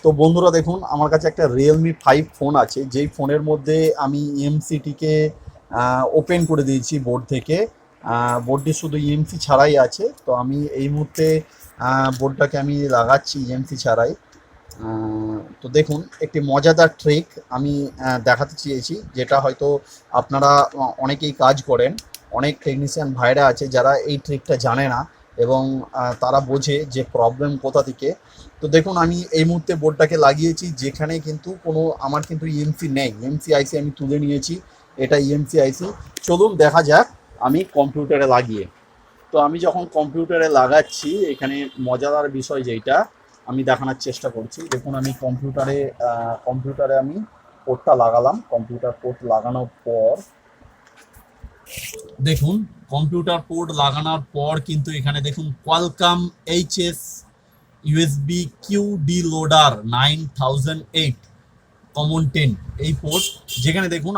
তো বন্ধুরা দেখুন, আমার কাছে একটা Realme 5 ফোন আছে, যেই ফোনের মধ্যে আমি ইএমসিটিকে ওপেন করে দিয়েছি বোর্ড থেকে। বোর্ডটি শুধু ইএমসি ছাড়াই আছে। তো আমি এই মুহূর্তে বোর্ডটাকে আমি লাগাচ্ছি ইএমসি ছাড়াই। তো দেখুন, একটি মজাদার ট্রিক আমি দেখাতে চেয়েছি, যেটা হয়তো আপনারা অনেকেই কাজ করেন। অনেক টেকনিশিয়ান ভাইরা আছে যারা এই ট্রিকটা জানে না, এবং তারা বোঝে যে প্রবলেম কোথা থেকে। তো দেখুন, আমি এই মুহূর্তে বোর্ডটাকে লাগিয়েছি, যেখানে কিন্তু কোনো আমার কিন্তু ইএমসি নেই। ইএমসি আইসি আমি তুলে নিয়েছি, এটা ইএমসি আইসি। চলুন দেখা যাক আমি কম্পিউটারে লাগিয়ে। তো আমি যখন কম্পিউটারে লাগাচ্ছি, এখানে মজাদার বিষয় যেটা আমি দেখানোর চেষ্টা করছি। দেখুন, আমি কম্পিউটারে আমি পোর্টটা লাগালাম। কম্পিউটার পোর্ট লাগানোর পর দেখুন, কম্পিউটার পোর্ট লাগানোর পর কিন্তু এখানে দেখুন Qualcomm HS USB QD loader 9008 common 10 এই পোর্ট। যেখানে দেখুন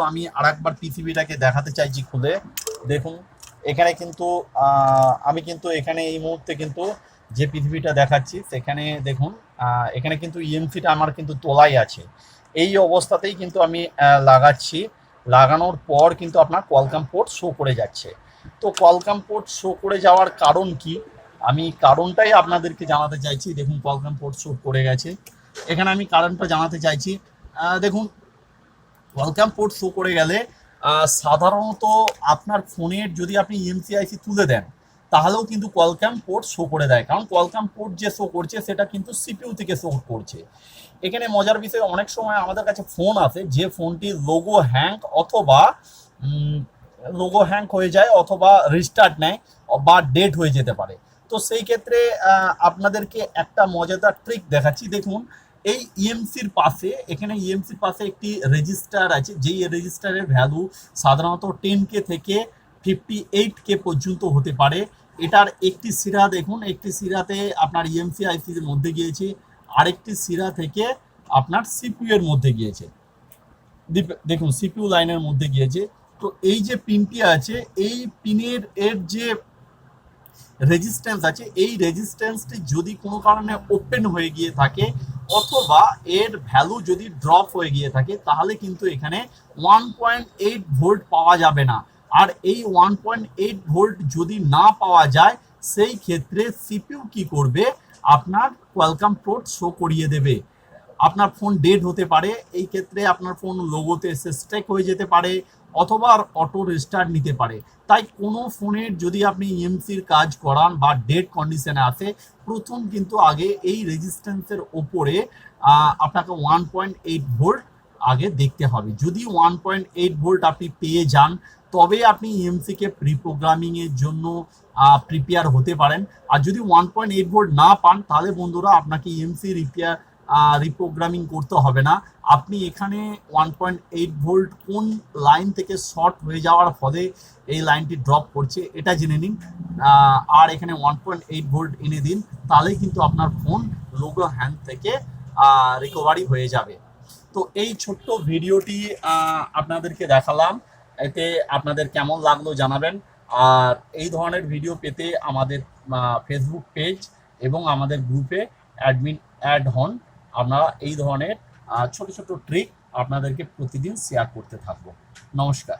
আমি আরেকবার পিসিবিটাকে দেখাতে চাইছি খুলে। দেখুন, এখানে কিন্তু আমি কিন্তু এখানে এই মুহূর্তে কিন্তু যে পৃথিবীটা দেখাচ্ছি, সেখানে দেখুন এখানে কিন্তু ইএমসিটা আমার কিন্তু তোলাই আছে। এই অবস্থাতেই কিন্তু আমি লাগাচ্ছি। লাগানোর পর কিন্তু আপনার কোয়ালকম পোর্ট শো করে যাচ্ছে। তো কোয়ালকম পোর্ট শো করে যাওয়ার কারণ কি, আমি কারণটাই আপনাদেরকে জানাতে চাইছি। দেখুন, কোয়ালকম পোর্ট শো করে গেছে। এখানে আমি কারণটা জানাতে চাইছি। দেখুন, ওয়েলকাম পোর্ট শো করে গেলে সাধারণত আপনার ফোনের যদি আপনি ইএমসিআইসি তুলে দেন, তাহলেও কিন্তু কোয়ালকম পোর্ট শো করে দেয়। কারণ কোয়ালকম পোর্ট যে শো করছে, সেটা কিন্তু সিপিইউ থেকে শো করছে। এখানে মজার বিষয়, অনেক সময় আমাদের কাছে ফোন আসে যে ফোনটি লোগো হ্যাং হয়ে যায়, অথবা রিস্টার্ট নেয়, বা ডেট হয়ে যেতে পারে। তো সেই ক্ষেত্রে আপনাদেরকে একটা মজাদার ট্রিক দেখাচ্ছি। দেখুন, এই ইএমসির পাশে একটি রেজিস্টার আছে, যেই রেজিস্টারের ভ্যালু সাধারণত 10K থেকে 58K পর্যন্ত হতে পারে। এটার একটি সিরা দেখুন, একটি সিরাতে আপনার ইএমসি আইসির মধ্যে গিয়েছে, আরেকটি সিরা থেকে আপনার সিপিইউ এর মধ্যে গিয়েছে। দেখুন, সিপিইউ লাইনের মধ্যে গিয়েছে। তো এই যে পিনটি আছে, এই পিনের যে রেজিস্ট্যান্স আছে, এই রেজিস্ট্যান্সটি যদি কোনো কারণে ওপেন হয়ে গিয়ে থাকে, অথবা এর ভ্যালু যদি ড্রপ হয়ে গিয়ে থাকে, তাহলে কিন্তু এখানে 1.8 ভোল্ট পাওয়া যাবে না। আর এই 1.8 ভোল্ট যদি না পাওয়া যায়, সেই ক্ষেত্রে সিপিইউ কি করবে, আপনার কোয়ালকম পোর্ট শো করিয়ে দেবে। আপনার ফোন ডেড হতে পারে, এই ক্ষেত্রে আপনার ফোন লোগোতে স্ট্যাক হয়ে যেতে পারে, অথবা অটো রিস্টার্ট নিতে পারে। তাই কোনো ফোনের যদি আপনি ইএমসির কাজ করান বা ডেড কন্ডিশনে আসে, প্রথম কিন্তু আগে এই রেজিস্ট্যান্সের ওপরে আপনাকে 1.8 ভোল্ট আগে দেখতে হবে। যদি 1.8 ভোল্ট আপনি পেয়ে যান, তবে আপনি ইএমসিকে প্রিপ্রোগ্রামিংয়ের জন্য প্রিপেয়ার হতে পারেন। আর যদি 1.8 ভোল্ট না পান, তাহলে বন্ধুরা আপনাকে ইএমসি রিপ্রোগ্রামিং করতে হবে না। আপনি এখানে 1.8 ভোল্ট কোন লাইন থেকে শর্ট হয়ে যাওয়ার ফলে এই লাইনটি ড্রপ করছে, এটা জেনে নিন। আর এখানে 1.8 ভোল্ট এনে দিন, তাহলেই কিন্তু আপনার ফোন লোগো হ্যাং থেকে রিকভারি হয়ে যাবে। তো এই ছোট্ট ভিডিওটি আপনাদেরকে দেখালাম, এতে আপনাদের কেমন লাগলো জানাবেন। আর এই ধরনের ভিডিও পেতে আমাদের ফেসবুক পেজ এবং আমাদের গ্রুপে অ্যাড হন। আমরা এই ধরনের ছোট ছোট ট্রিক আপনাদেরকে প্রতিদিন শেয়ার করতে থাকবো। নমস্কার।